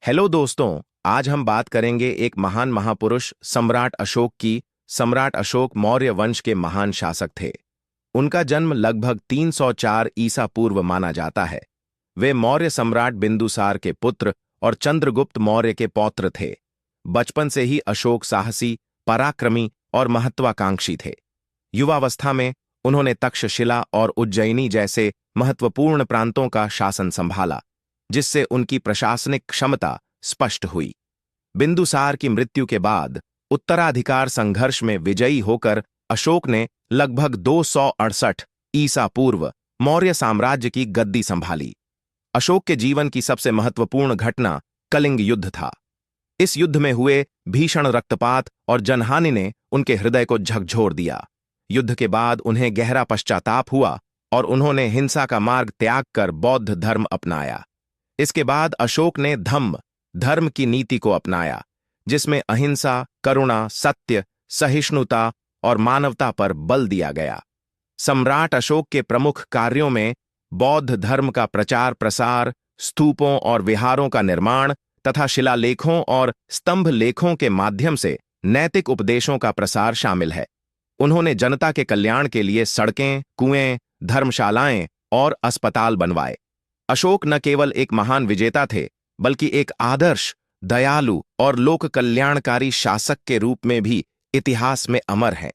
Hello दोस्तों, आज हम बात करेंगे एक महान महापुरुष सम्राट अशोक की। सम्राट अशोक मौर्य वंश के महान शासक थे। उनका जन्म लगभग 304 ईसा पूर्व माना जाता है। वे मौर्य सम्राट बिंदुसार के पुत्र और चंद्रगुप्त मौर्य के पौत्र थे। बचपन से ही अशोक साहसी, पराक्रमी और महत्वाकांक्षी थे। युवावस्था में उन्होंने तक्षशिला और उज्जैनी जैसे महत्वपूर्ण प्रांतों का शासन संभाला, जिससे उनकी प्रशासनिक क्षमता स्पष्ट हुई। बिंदुसार की मृत्यु के बाद उत्तराधिकार संघर्ष में विजयी होकर अशोक ने लगभग 268 ईसा पूर्व मौर्य साम्राज्य की गद्दी संभाली। अशोक के जीवन की सबसे महत्वपूर्ण घटना कलिंग युद्ध था। इस युद्ध में हुए भीषण रक्तपात और जनहानि ने उनके हृदय को झकझोर दिया। युद्ध के बाद उन्हें गहरा पश्चाताप हुआ और उन्होंने हिंसा का मार्ग त्याग कर बौद्ध धर्म अपनाया। इसके बाद अशोक ने धर्म की नीति को अपनाया, जिसमें अहिंसा, करुणा, सत्य, सहिष्णुता और मानवता पर बल दिया गया। सम्राट अशोक के प्रमुख कार्यों में बौद्ध धर्म का प्रचार प्रसार, स्तूपों और विहारों का निर्माण तथा शिलालेखों और स्तंभ लेखों के माध्यम से नैतिक उपदेशों का प्रसार शामिल है। उन्होंने जनता के कल्याण के लिए सड़कें, कुएं, धर्मशालाएं और अस्पताल बनवाए। अशोक न केवल एक महान विजेता थे, बल्कि एक आदर्श, दयालु और लोक कल्याणकारी शासक के रूप में भी इतिहास में अमर हैं।